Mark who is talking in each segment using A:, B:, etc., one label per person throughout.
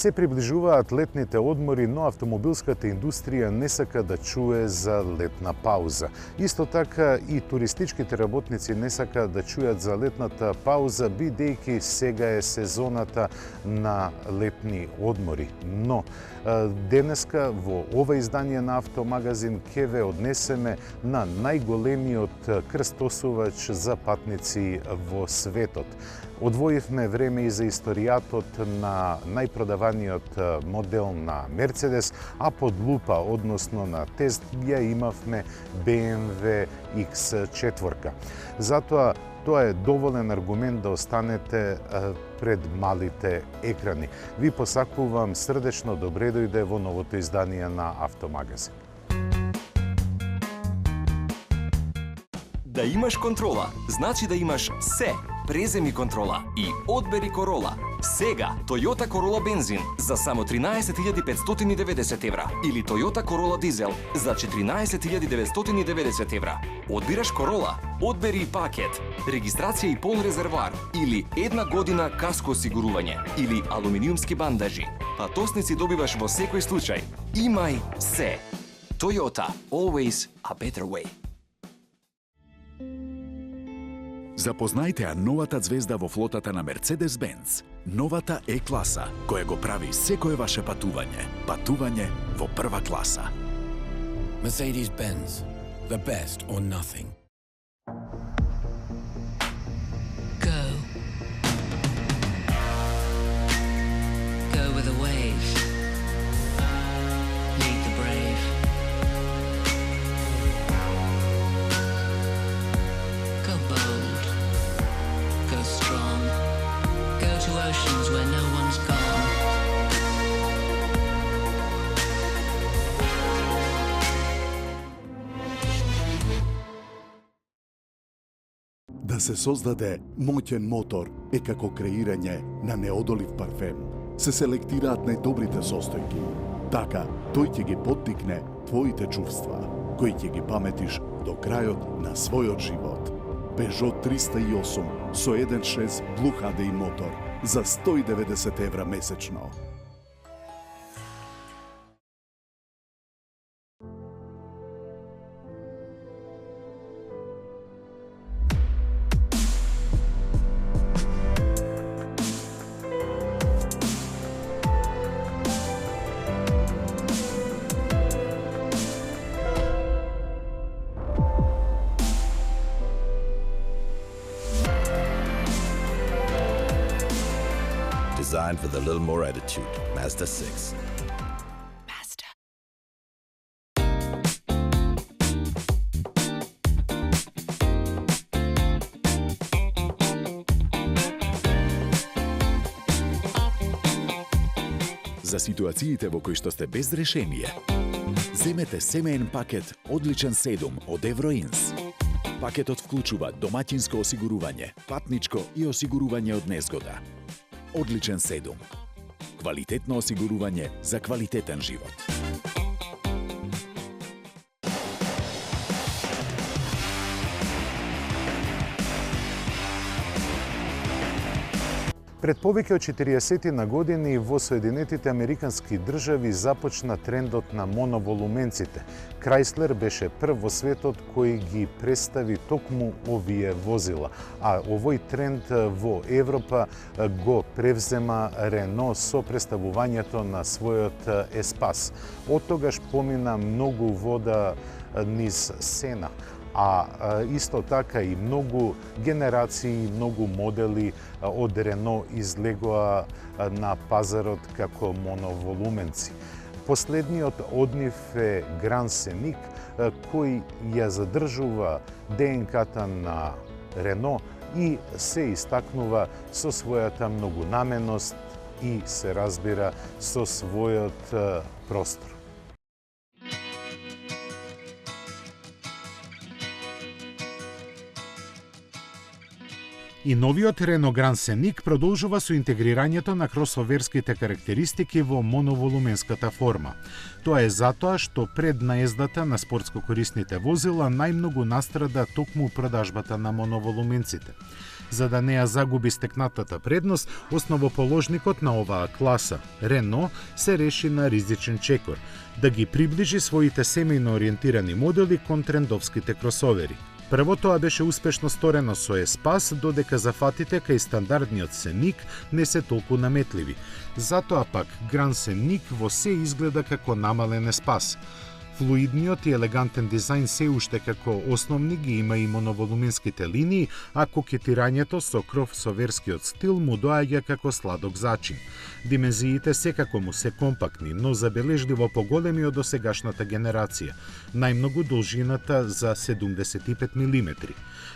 A: Се приближуваат летните одмори, но автомобилската индустрија не сака да чуе за летна пауза. Исто така и туристичките работници не сака да чујат за летната пауза, бидејќи сега е сезоната на летни одмори. Но денеска во ова издание на Автомагазин ќе ве однесеме на најголемиот крстосувач за патници во светот. Одвоивме време и за историјатот на најпродаваниот модел на Мерцедес, а под лупа, односно на тест, ја имавме BMW X4. Затоа тоа е доволен аргумент да останете пред малите екрани. Ви посакувам срдечно добре дојде во новото издание на Автомагазин.
B: Да имаш контрола, значи да имаш се. Преземи контрола и одбери Корола. Сега Toyota Corolla бензин за само 13.590 евра или Toyota Corolla дизел за 14.990 евра. Одбираш Корола, одбери и пакет, регистрација и полн резервоар или една година каско осигурување или алуминиумски бандажи. Патосници добиваш во секој случај. Имај се. Toyota, always a better way.
C: Запознајте ја новата звезда во флотата на Mercedes-Benz. Новата Е-класа, која го прави секое ваше патување. Патување во прва класа.
D: Mercedes-Benz, the best or nothing.
E: Go. Go with the wave. Lead the brave. Go bold. Go strong. Go to oceans where no one's gone.
F: Да се создаде моќен мотор е како креирање на неодолив парфем. Се селектираат најдобрите состојки. Така, тој ќе ги поттикне твоите чувства, кои ќе ги паметиш до крајот на својот живот. Peugeot 308 со 1.6 Blue HDI мотор за 190 евра месечно.
G: Designed with a little more attitude. Mazda 6.
E: Master.
C: За ситуациите во кои што сте без решение, земете семеен пакет Одличен 7 од Евроинс. Пакетот вклучува домаќинско осигурување, патничко и осигурување од незгода. Одличен 7. Квалитетно осигурување за квалитетен живот.
A: Пред повеќе од 40 на години во Соединетите Американски држави започна трендот на моноволуменците. Крајслер беше прв во светот кој ги представи токму овие возила, а овој тренд во Европа го превзема Рено со представувањето на својот Еспас. Од тогаш помина многу вода низ Сена, а исто така и многу генерации, многу модели од Рено излегоа на пазарот како моноволуменци. Последниот од нив е Гран Сеник, кој ја задржува ДНК-та на Рено и се истакнува со својата многунаменост и се разбира со својот простор. И новиот Renault Grand Scenic продолжува со интегрирањето на кросоверските карактеристики во моноволуменската форма. Тоа е затоа што пред наездата на спортско-корисните возила најмногу настрада токму продажбата на моноволуменците. За да не ја загуби стекнатата предност, основоположникот на оваа класа, Renault, се реши на ризичен чекор, да ги приближи своите семејно ориентирани модели кон трендовските кросовери. Прво тоа беше успешно сторено со Espace, додека зафатите кај стандардниот Scenic не се толку наметливи. Затоа пак Grand Scenic во се изгледа како намален Espace. Флуидниот и елегантен дизајн се уште како основни ги има и моноволуменските линии, а кокетирањето со кросоверскиот стил му доаѓа како сладок зачин. Димензиите секако му се компактни, но забележливо поголеми од досегашната генерација, најмногу должината за 75 мм.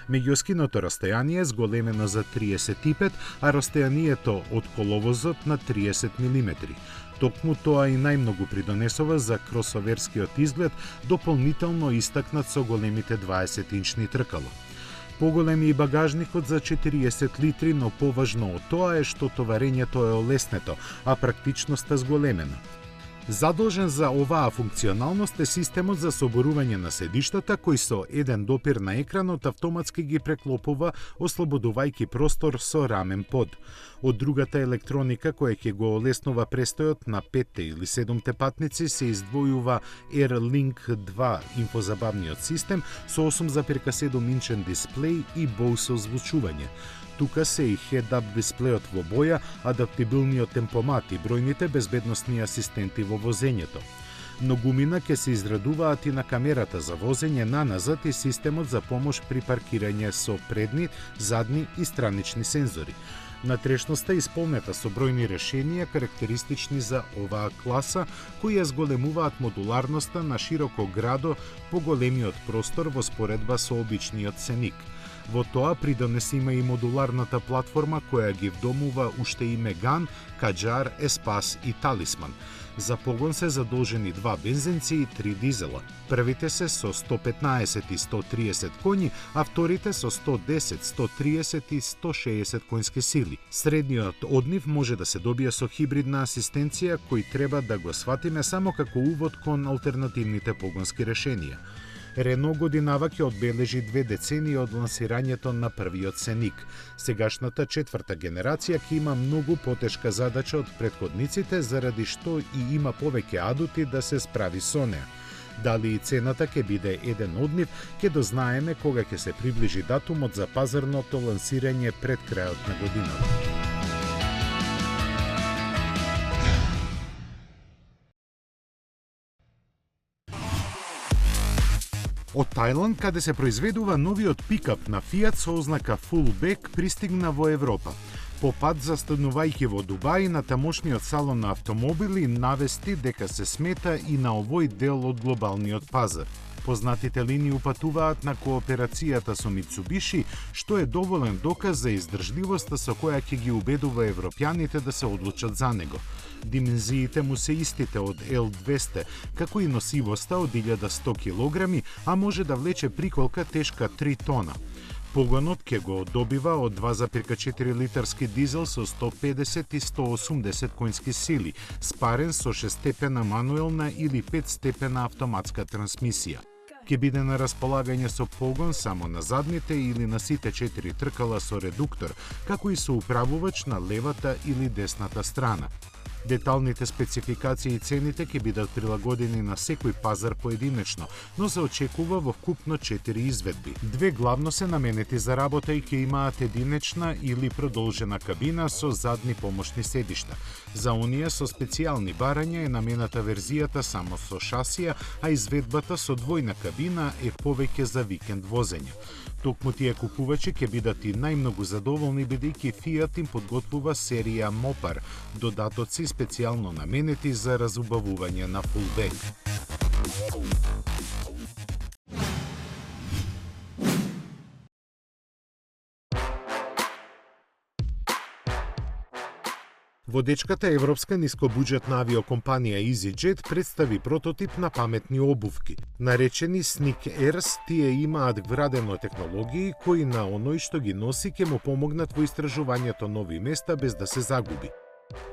A: Меѓускиното растојание е зголемено за 35, а растојанието од коловозот на 30 мм. Токму тоа и најмногу придонесува за кросоверскиот изглед, дополнително истакнат со големите 20-инчни тркала. Поголем е и багажникот за 40 литри, но поважно од тоа е што товарењето е олеснето, а практичноста зголемена. Задолжен за оваа функционалност е системот за соборување на седиштата, кој со еден допир на екранот автоматски ги преклопува, ослободувајќи простор со рамен под. Од другата електроника која ќе го олеснува престојот на 5 или 7 патници се издвојува AirLink 2 инфозабавниот систем со 8,7 инчен дисплеј и Bose озвучување. Тука се и head-up дисплејот во боја, адаптибилниот темпомат и бројните безбедносни асистенти во возењето. Многумина ќе се израдуваат и на камерата за возење наназад и системот за помош при паркирање со предни, задни и странични сензори. Натрешноста е исполнета со бројни решенија карактеристични за оваа класа, кои ја зголемуваат модуларноста на широко градо по големиот простор во споредба со обичниот Scenic. Во тоа придонесе има и модуларната платформа која ги вдомува уште и Megane, Kadjar, Espace и Talisman. За погон се задолжени 2 бензинци и 3 дизела. Првите се со 115 и 130 коњи, а вторите со 110, 130 и 160 конски сили. Средниот од нив може да се добие со хибридна асистенција, кој треба да го сватиме само како увод кон алтернативните погонски решенија. Renault годинава ќе одбележи 2 децении од лансирањето на првиот Scenic. Сегашната четврта генерација ќе има многу потешка задача од претходниците, заради што и има повеќе адути да се справи со неа. Дали и цената ќе биде еден од нив, ќе дознаеме кога ќе се приближи датумот за пазарното лансирање пред крајот на годината. Од Тајланд, каде се произведува новиот пикап на Fiat со ознака Fullback, пристигна во Европа. По пат застанувајќи во Дубај на тамошниот салон на автомобили, навести дека се смета и на овој дел од глобалниот пазар. Познатите линии упатуваат на кооперацијата со Mitsubishi, што е доволен доказ за издржливоста со која ќе ги убедува европјаните да се одлучат за него. Димензиите му се истите од L200, како и носивоста од 1100 кг, а може да влече приколка тешка 3 тона. Погонот ќе го добива од 2,4 литарски дизел со 150 и 180 конски сили, спарен со 6-степена мануелна или 5-степена автоматска трансмисија. Ќе биде на располагање со погон само на задните или на сите 4 тркала со редуктор, како и со управувач на левата или десната страна. Деталните спецификации и цените ќе бидат прилагодени на секој пазар поединечно, но се очекува во вкупно 4 изведби. 2 главно се наменети за работа и ќе имаат единечна или продолжена кабина со задни помошни седишта. За оние со специјални барања е намената верзијата само со шасија, а изведбата со двојна кабина е повеќе за викенд возење. Токму тие купувачи ќе бидат и најмногу задоволни бидејќи Fiat им подготвува серија Mopar, додатоци специјално наменети за разубавување на Fullback. Водечката европска нискобуџетна авиокомпанија EasyJet представи прототип на паметни обувки. Наречени Sneak Airs, тие имаат вградено технологии кои на оној што ги носи ќе му помогнат во истражувањето нови места без да се загуби.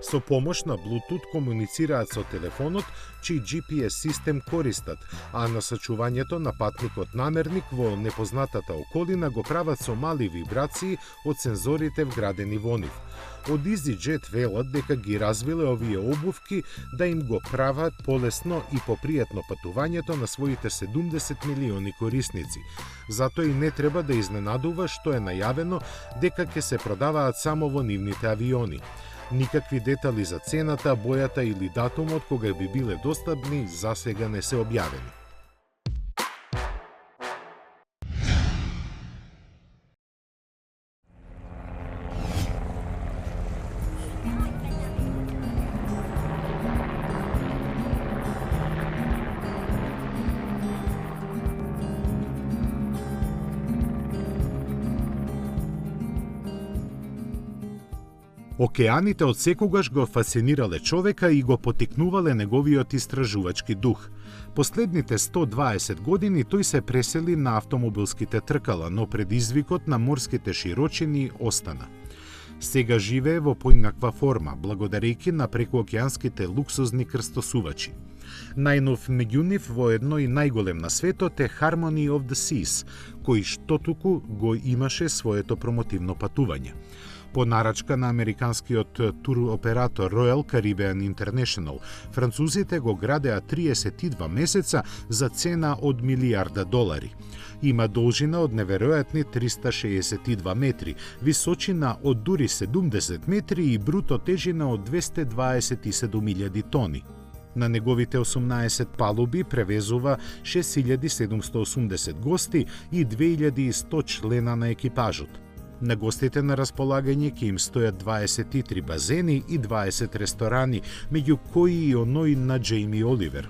A: Со помош на Bluetooth комуницираат со телефонот, чиј GPS систем користат, а насочувањето на патникот намерник во непознатата околина го прават со мали вибрации од сензорите вградени во нив. Од EasyJet велат дека ги развиле овие обувки да им го прават полесно и попријатно патувањето на своите 70 милиони корисници. Затоа и не треба да изненадува што е најавено дека ќе се продаваат само во нивните авиони. Никакви детали за цената, бојата или датумот кога би биле достапни засега не се објавени. Океаните од секогаш го фасцинирале човека и го потикнувале неговиот истражувачки дух. Последните 120 години тој се пресели на автомобилските тркала, но предизвикот на морските широчини остана. Сега живее во поинаква форма, благодарејќи на прекуокеанските луксузни крстосувачи. Најнов меѓу нив во едно и најголем на светот е Harmony of the Seas, кој штотуку го имаше своето промотивно патување. По нарачка на американскиот туроператор Royal Caribbean International, французите го градеа 32 месеца за цена од $1 милиарди. Има должина од неверојатни 362 метри, височина од дури 70 метри и бруто тежина од 227.000 тони. На неговите 18 палуби превезува 6780 гости и 2100 члена на екипажот. На гостите на располагање ќе им стојат 23 базени и 20 ресторани, меѓу кои и оној на Джейми Оливер.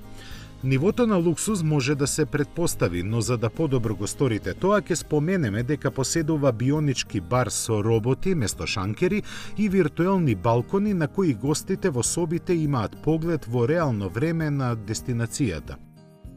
A: Нивото на луксуз може да се предпостави, но за да подобро го сторите тоа, ќе споменеме дека поседува бионички бар со роботи место шанкери и виртуелни балкони на кои гостите во собите имаат поглед во реално време на дестинацијата.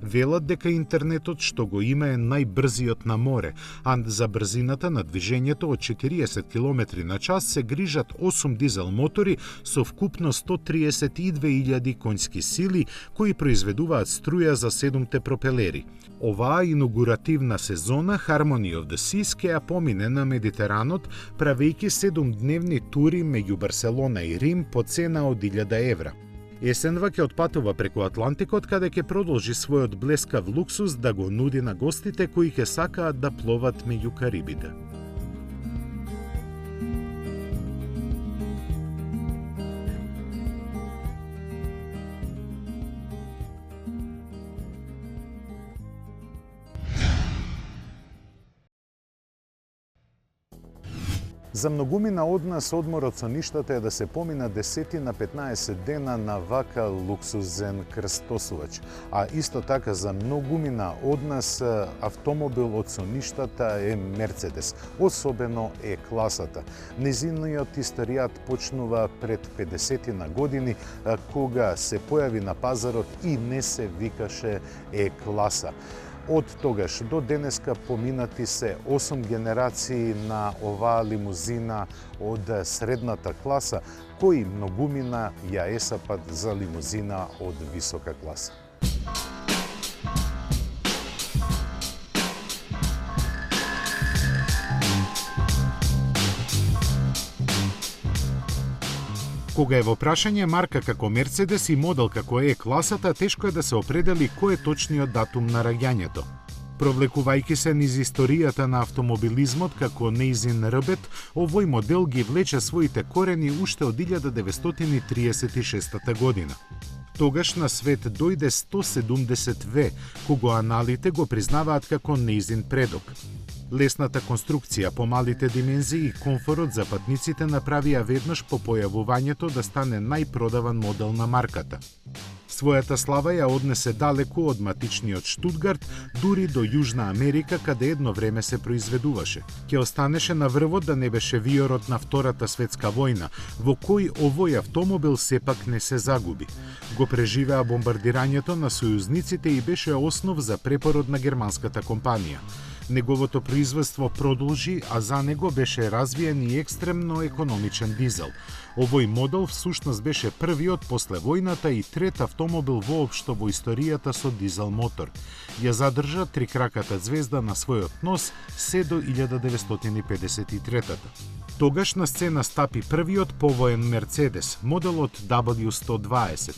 A: Велат дека интернетот што го има е најбрзиот на море, а за брзината на движењето од 40 км на час се грижат 8 дизел мотори со вкупно 132.000 конски сили кои произведуваат струја за 7 пропелери. Оваа инаугуративна сезона Harmony of the Seas ќе ја помине на Медитеранот, правејќи 7-дневни тури меѓу Барселона и Рим по цена од €1.000. Есенва ќе отпатува преку Атлантикот, каде ќе продолжи својот блескав луксуз да го нуди на гостите кои ќе сакаат да пловат меѓу Карибите. За многумина од нас одморот со ништата е да се помина 10 на 15 дена на вака луксузен крстосувач. А исто така за многумина од нас автомобилот со ништата е Мерцедес, особено е класата. Незиниот историјат почнува пред 50 на години, кога се појави на пазарот и не се викаше е класа. Од тогаш до денеска поминати се 8 генерации на оваа лимузина од средната класа, кои многумина ја есапат за лимузина од висока класа. Кога е во прашање марка како Мерцедес и модел како е класата, тешко е да се определи кој е точниот датум на раѓањето. Провлекувајќи се низ историјата на автомобилизмот како нејзин рбет, овој модел ги влече своите корени уште од 1936 година. Тогаш на свет дојде 170 В, кого аналите го признаваат како нејзин предок. Лесната конструкција, помалите димензии и комфорот за патниците направија веднаш по појавувањето да стане најпродаван модел на марката. Својата слава ја однесе далеку од матичниот Штутгарт, дури до Јужна Америка, каде едно време се произведуваше. Ќе останеше на врвот да не беше виорот на Втората светска војна, во кој овој автомобил сепак не се загуби. Го преживеа бомбардирањето на сојузниците и беше основ за препород на германската компанија. Неговото производство продолжи, а за него беше развиен и екстремно економичен дизел. Овој модел всушност беше првиот после војната и трет автомобил воопшто во историјата со дизел мотор. Ја задржа трикраката звезда на својот нос се до 1953-та. Тогаш на сцена стапи првиот повоен Мерцедес, моделот W120.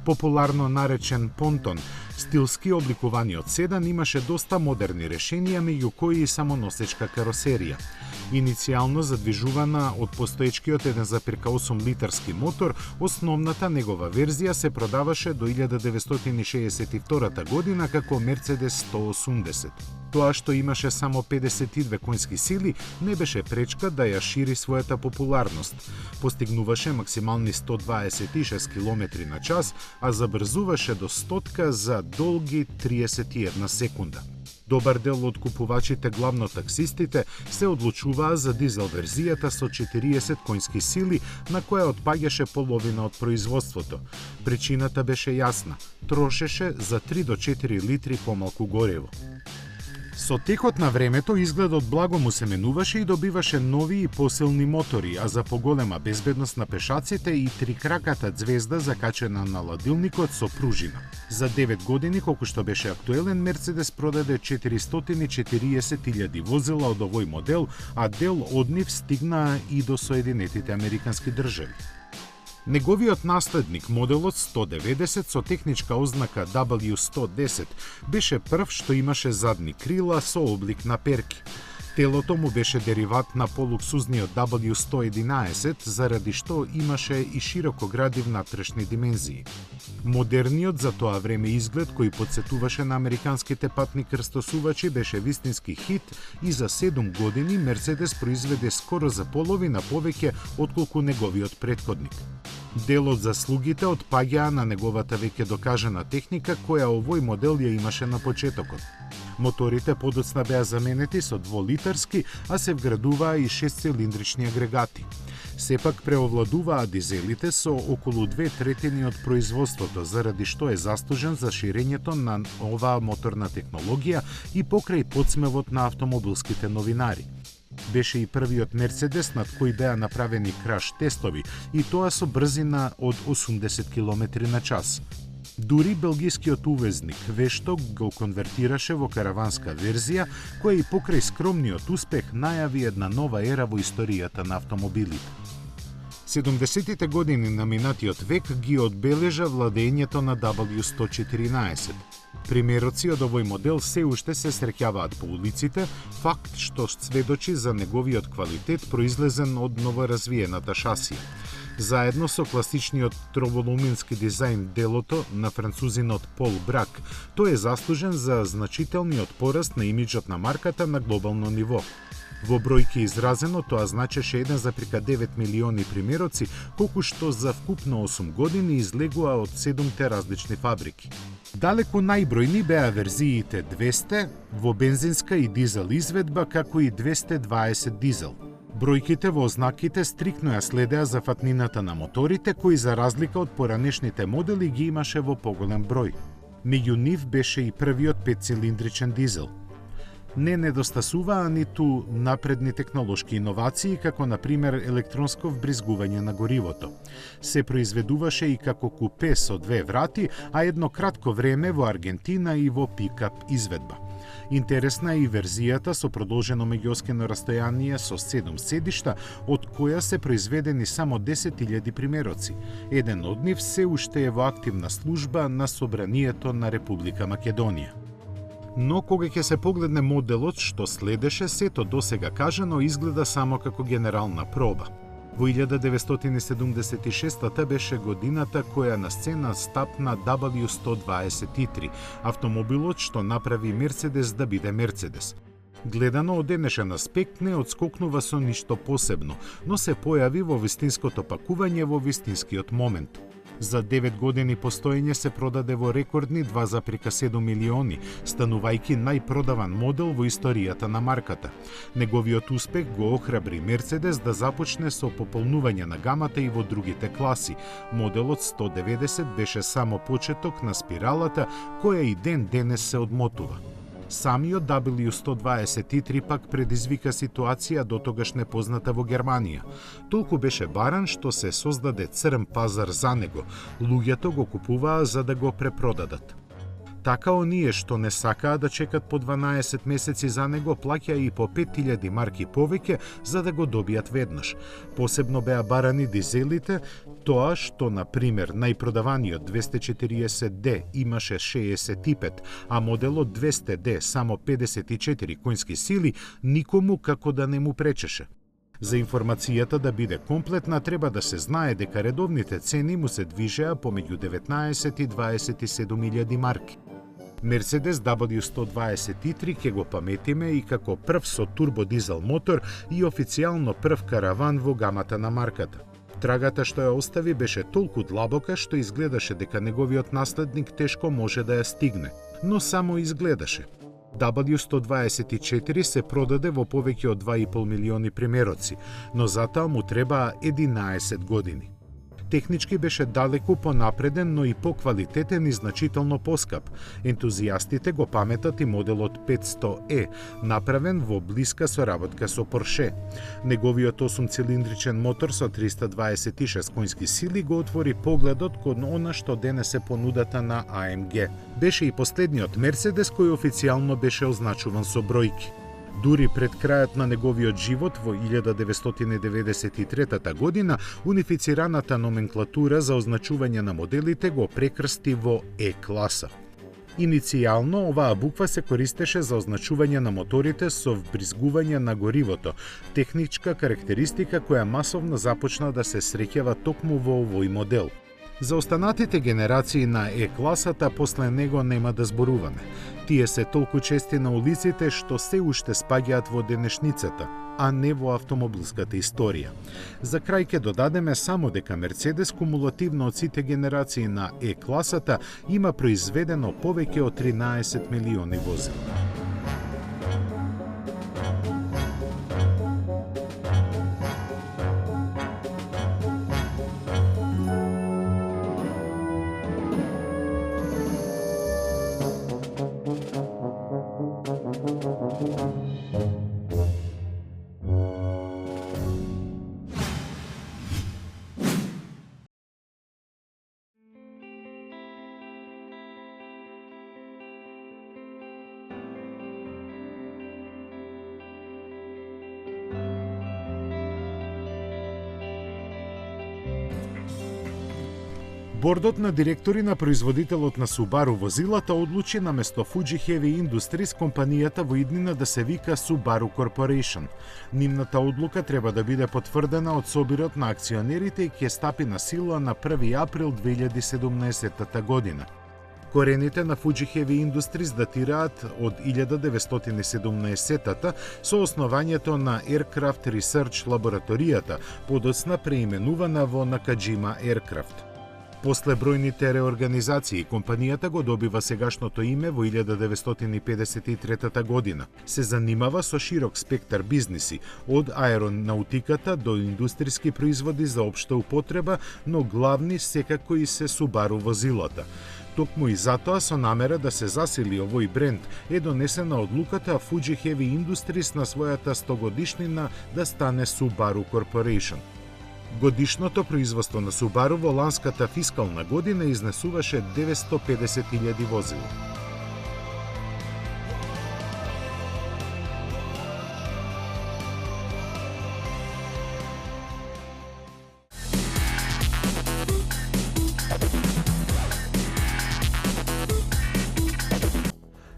A: Популарно наречен понтон, стилски обликуваниот седан имаше доста модерни решенија, меѓу кои и самоносечка каросерија. Иницијално задвижувана од постоечкиот 1,8 литарски мотор, основната негова верзија се продаваше до 1962 година како Мерцедес 180. Тоа што имаше само 52 конски сили не беше пречка да ја шири својата популарност. Постигнуваше максимални 126 км на час, а забрзуваше до 100 за долги 31 секунда. Добар дел од купувачите, главно таксистите, се одлучуваа за дизел верзијата со 40 конски сили, на која отпаѓаше половина од производството. Причината беше јасна – трошеше за 3 до 4 литри помалку гориво. Со текот на времето изгледот благо му се менуваше и добиваше нови и посилни мотори, а за поголема безбедност на пешаците и трикраката звезда закачена на ладилникот со пружина. За 9 години, колку што беше актуелен, Мерцедес продаде 440.000 возила од овој модел, а дел од нив стигнаа и до Соединетите Американски држави. Неговиот наследник, моделот 190 со техничка ознака W110, беше прв што имаше задни крила со облик на перки. Телото му беше дериват на полуксузниот W111, заради што имаше и широкоградив натрешни димензии. Модерниот за тоа време изглед, кој подсетуваше на американските патни крстосувачи, беше вистински хит и за 7 години Мерцедес произведе скоро за половина повеќе отколку неговиот претходник. Дел од заслугите отпаѓаа на неговата веќе докажана техника, која овој модел ја имаше на почетокот. Моторите подоцна беа заменети со 2-литарски, а се вградуваа и 6-цилиндрични агрегати. Сепак преовладуваа дизелите со околу 2/3 од производството, заради што е заслужен за ширењето на оваа моторна технологија и покрај подсмевот на автомобилските новинари. Беше и првиот Мерцедес над кој беа направени краш тестови, и тоа со брзина од 80 км на час. Дури белгискиот увезник вешто го конвертираше во караванска верзија, која и покрај скромниот успех најави една нова ера во историјата на автомобилите. 70-тите години на минатиот век ги одбележа владењето на W114. Примероци од овој модел се уште се среќаваат по улиците, факт што сведочи за неговиот квалитет произлезен од новоразвиената шасија. Заедно со класичниот троволумински дизајн делото на французинот Пол Брак, тој е заслужен за значителниот пораст на имиџот на марката на глобално ниво. Во бројки изразено тоа значеше 1,9 милиони примероци, колку што за вкупно 8 години излегува од 7 различни фабрики. Далеку најбројни беа верзиите 200 во бензинска и дизел изведба, како и 220 дизел. Бројките во ознаките стриктно ја следеа за фатнината на моторите, кои за разлика од поранешните модели ги имаше во поголем број. Меѓу нив беше и првиот 5-цилиндричен дизел. Не недостасуваа ниту напредни технолошки иновации, како на пример електронско вбризгување на горивото. Се произведуваше и како купе со 2 врати, а едно кратко време во Аргентина и во пикап изведба. Интересна е и верзијата со продолжено меѓуоскено растојание со 7 седишта, од која се произведени само 10.000 примероци. Еден од нив се уште е во активна служба на Собранието на Република Македонија. Но кога ќе се погледне моделот што следеше, сето досега кажано изгледа само како генерална проба. Во 1976 беше годината која на сцена стапна W123, автомобилот што направи Мерцедес да биде Мерцедес. Гледано од денешен аспект не одскокнува со ништо посебно, но се појави во вистинското пакување во вистинскиот момент. За 9 години постоење се продаде во рекордни 2,7 милиони, станувајќи најпродаван модел во историјата на марката. Неговиот успех го охрабри Мерцедес да започне со пополнување на гамата и во другите класи. Моделот 190 беше само почеток на спиралата која и ден денес се одмотува. Самиот W123 пак предизвика ситуација дотогаш непозната во Германија. Толку беше баран што се создаде црн пазар за него. Луѓето го купуваа за да го препродадат. Така оние што не сакаа да чекат по 12 месеци за него плаќаа и по 5000 марки повеќе за да го добијат веднаш. Посебно беа барани дизелите, тоа што, на пример, најпродаваниот 240D имаше 65, а моделот 200D само 54 конски сили, никому како да не му пречеше. За информацијата да биде комплетна, треба да се знае дека редовните цени му се движеа помеѓу 19 и 27.000 марки. Мерцедес W123 ќе го паметиме и како прв со турбодизел мотор и официјално прв караван во гамата на марката. Трагата што ја остави беше толку длабока што изгледаше дека неговиот наследник тешко може да ја стигне, но само изгледаше. W124 се продаде во повеќе од 2,5 милиони примероци, но затоа му требаа 11 години. Технички беше далеку понапреден, но и поквалитетен и значително поскап. Ентузијастите го паметат и моделот 500E, направен во блиска соработка со Порше. Неговиот 8-цилиндричен мотор со 326 конски сили го отвори погледот кон она што денес е понудата на AMG. Беше и последниот Мерцедес кој официјално беше означуван со бројки. Дури пред крајот на неговиот живот во 1993 година, унифицираната номенклатура за означување на моделите го прекрсти во Е-класа. Иницијално оваа буква се користеше за означување на моторите со вбризгување на горивото, техничка карактеристика која масовно започна да се среќава токму во овој модел. За останатите генерации на Е-класата после него нема да зборуваме. Тие се толку чести на улиците што се уште спаѓаат во денешницата, а не во автомобилската историја. За крај ќе додадеме само дека Мерцедес кумулативно од сите генерации на Е-класата има произведено повеќе од 13 милиони возила. Бордот на директори на производителот на Subaru возилата одлучи наместо Fuji Heavy Industries компанијата во иднина да се вика Subaru Corporation. Нивната одлука треба да биде потврдена од собирот на акционерите и ќе стапи на сила на 1 април 2017 година. Корените на Fuji Heavy Industries датираат од 1917-та со основањето на Aircraft Research лабораторијата, подоцна преименувана во Nakajima Aircraft. После бројните реорганизации, компанијата го добива сегашното име во 1953 година. Се занимава со широк спектар бизниси, од аеронаутиката до индустријски производи за општа употреба, но главни секако и се Subaru возилата. Токму и затоа со намера да се засили овој бренд е донесена одлуката Fuji Heavy Industries на својата 100-годишнина да стане Subaru Corporation. Годишното производство на Subaru во ланската фискална година изнесуваше 950.000 возила.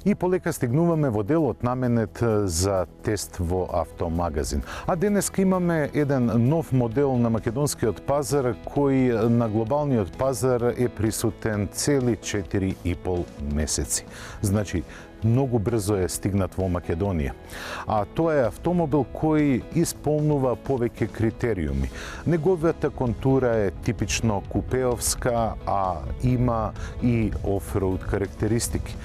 A: И полека стигнуваме во делот наменет за тест во автомагазин. А денеска имаме еден нов модел на македонскиот пазар кој на глобалниот пазар е присутен цели 4,5 месеци. Значи, многу брзо е стигнат во Македонија. А тоа е автомобил кој исполнува повеќе критериуми. Неговата контура е типично купеовска, а има и офроуд карактеристики.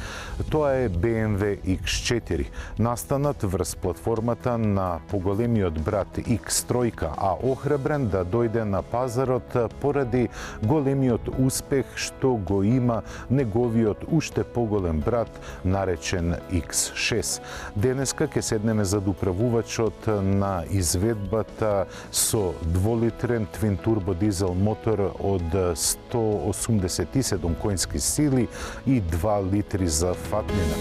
A: Тоа е BMW X4, настанат врз платформата на поголемиот брат X3, а охрабрен да дојде на пазарот поради големиот успех што го има неговиот уште поголем брат наречен X6. Денеска ќе седнеме зад управувачот на изведбата со 2-литрен твин турбо дизел мотор од 187 коњски сили и 2 литри за фатнина.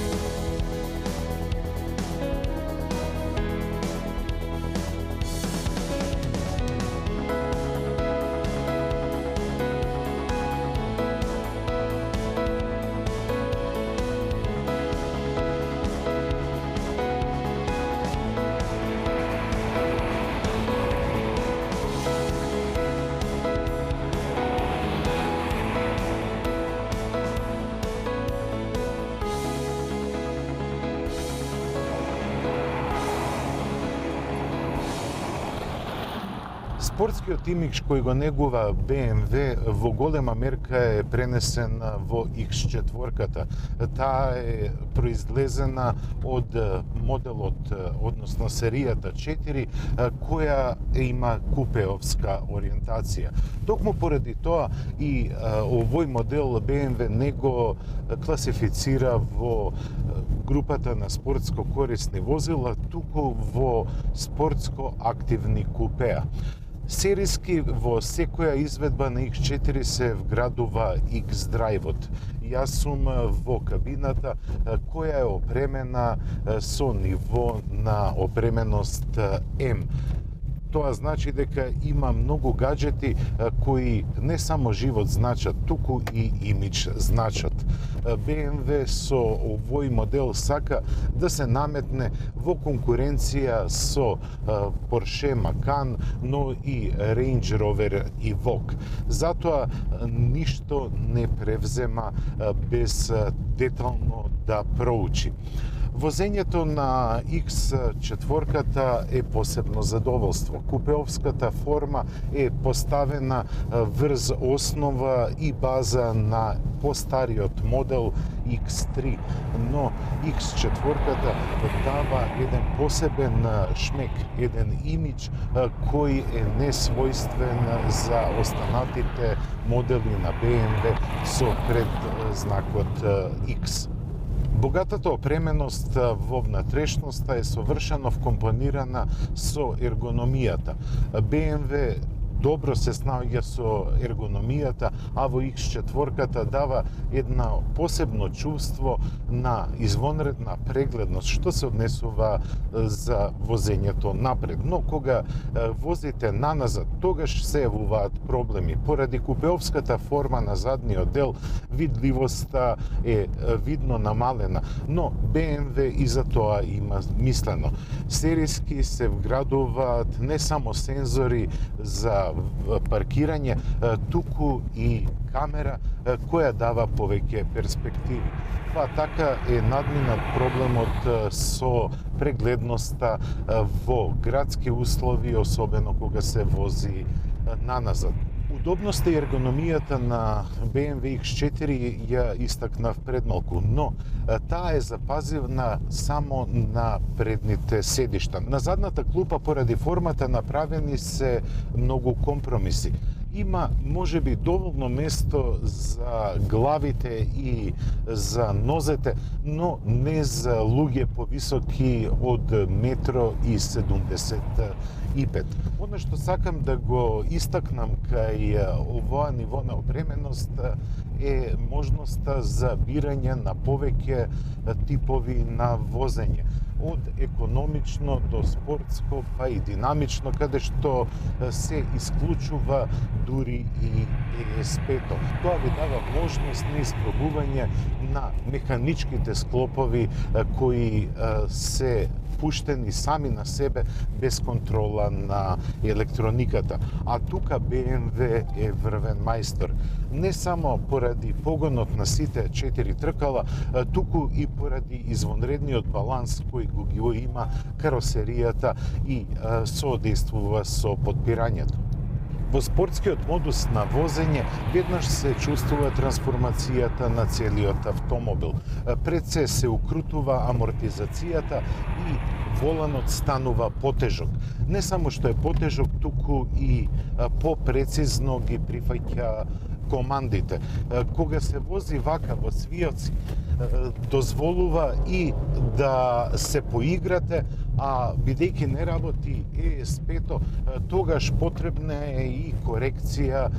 A: Спортскиот имидж кој го негува BMW во голема мерка е пренесен во X4-ката. Таа е произлезена од моделот, односно серијата 4, која има купеовска ориентација. Токму поради тоа и овој модел BMW не го класифицира во групата на спортско корисни возила, туку во спортско активни купеа. Сериски во секоја изведба на X4 се вградува X-драйвот. Јас сум во кабината која е опремена со ниво на опременост М. Тоа значи дека има многу гаджети кои не само живот значат, туку и имидж значат. BMW со овој модел сака да се наметне во конкуренција со Porsche Macan, но и Range Rover Evoque. Затоа ништо не превзема без детално да проучи. Возењето на X4-ката е посебно задоволство. Купеовската форма е поставена врз основа и база на постариот модел X3, но X4-ката дава еден посебен шмек, еден имидж кој е несвојствен за останатите модели на BMW со предзнакот X. Богатата опременост во внатрешноста е совршено вкомпонирана со ергономијата. BMW добро се снаоѓа со ергономијата, а во X4-ката дава една посебно чувство на извонредна прегледност, што се однесува за возењето напред. Но кога возите наназад, тогаш се јавуваат проблеми. Поради купеовската форма на задниот дел, видливоста е видно намалена, но BMW и за тоа има мислено. Сериски се вградуваат не само сензори за паркирање, туку и камера која дава повеќе перспективи. Па така е надминат проблемот со прегледноста во градски услови, особено кога се вози наназад. Удобноста и ергономијата на BMW X4 ја истакнав пред малку, но таа е запазивна само на предните седишта. На задната клупа поради формата направени се многу компромиси. Има можеби доволно место за главите и за нозете, но не за луѓе повисоки од 1,75 м. Оно што сакам да го истакнам кај овоа ниво на опременост е можноста за бирање на повеќе типови на возење. Од економично до спортско, па и динамично, каде што се исклучува дури и ESP-то. Тоа ви дава можност на испробување на механичките склопови кои се пуштени сами на себе без контрола на електрониката. А тука BMW е врвен мајстор. Не само поради погонот на сите 4 тркала, туку и поради извонредниот баланс кој го има каросеријата и соодействува со подпирањето. Во спортскиот модус на возење веднаш се чувствува трансформацијата на целиот автомобил. Пред се укрутува амортизацијата и воланот станува потежок. Не само што е потежок, туку и попрецизно ги прифаќа командите. Кога се вози вака во свиоци, дозволува и да се поиграте, а бидејќи не работи ESP-то, тогаш потребна е и корекција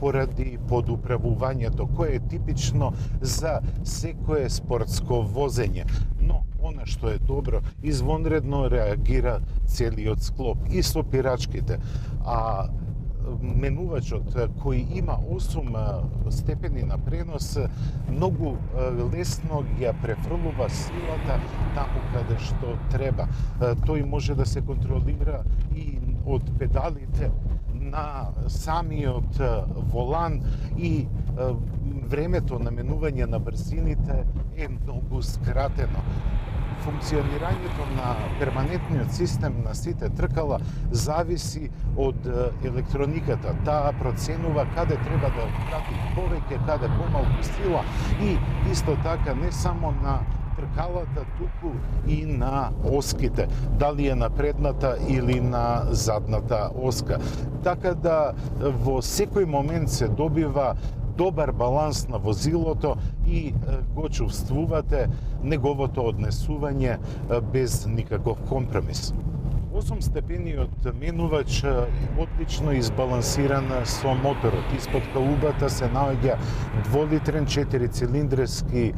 A: поради подуправувањето, кое е типично за секое спортско возење. Но она што е добро, извонредно реагира целиот склоп и со пирачките. А менувачот кој има 8 степени на пренос многу лесно ја префрлува силата таму каде што треба. Тој може да се контролира и од педалите на самиот волан и времето на менување на брзините е многу скратено. Функционирањето на перманентниот систем на сите тркала зависи од електрониката. Таа проценува каде треба да прати повеќе, каде помалку сила и исто така не само на тркалата, туку и на оските, дали е на предната или на задната оска. Така да во секој момент се добива добар баланс на возилото и го чувствувате неговото однесување без никаков компромис. 8-степениот менувач одлично избалансиран со моторот. Испод каубата се наоѓа 2-литрен 4-цилиндерски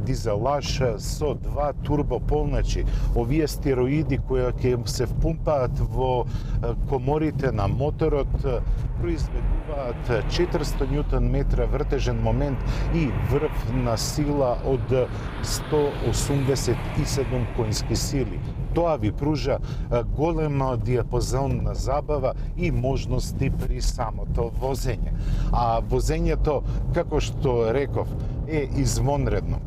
A: дизелаш со 2 турбополначи. Овие стероиди кои ќе се впумпаат во коморите на моторот произведуваат 400 Нм вртежен момент и врвна сила од 187 коњски сили. Тоа ви пружа голема диапазонна забава и можности при самото возење. А возењето, како што реков, е извонредно.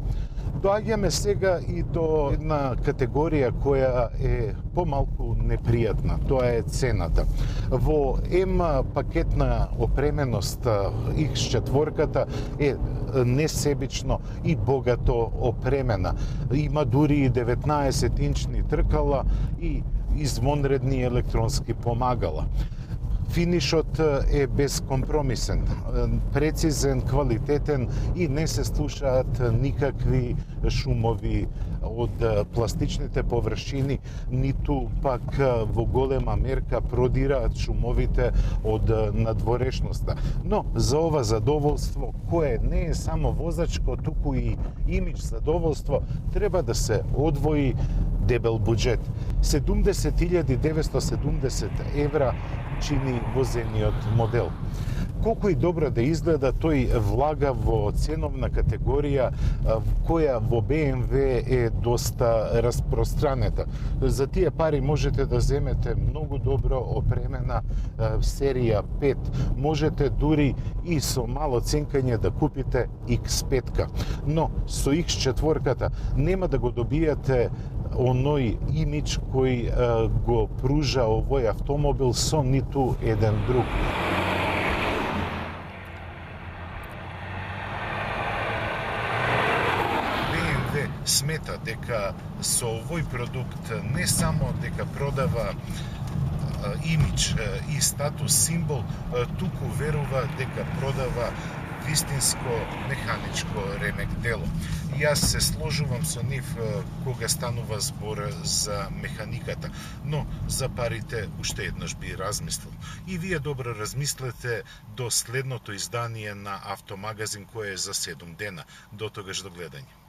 A: Доаѓаме сега и до една категорија која е помалку непријатна, тоа е цената. Во М пакетна опременост X4 е несебично и богато опремена. Има дури и 19-инчни тркала и извонредни електронски помагала. Финишот е безкомпромисен, прецизен, квалитетен и не се слушаат никакви шумови од пластичните површини, ниту пак во голема мерка продираат шумовите од надворешноста. Но за ова задоволство, кое не е само возачко, туку и имидж задоволство, треба да се одвои дебел буџет. 70.970 евра чини возениот модел. Колку и добро да изгледа, тој влага во ценовна категорија која во BMW е доста распространета. За тие пари можете да земете многу добро опремена серија 5. Можете дури и со мало ценкање да купите X5. Но со X4 нема да го добијате оној имидж кој го пружа овој автомобил со ниту еден друг. BMW смета дека со овој продукт не само дека продава имидж и статус символ, туку верува дека продава вистинско механичко ремек дело. Јас се сложувам со нив кога станува збор за механиката, но за парите уште еднаш би размислил. И вие добро размислете до следното издание на Автомагазин, кое е за 7 дена. До тогаш до гледање.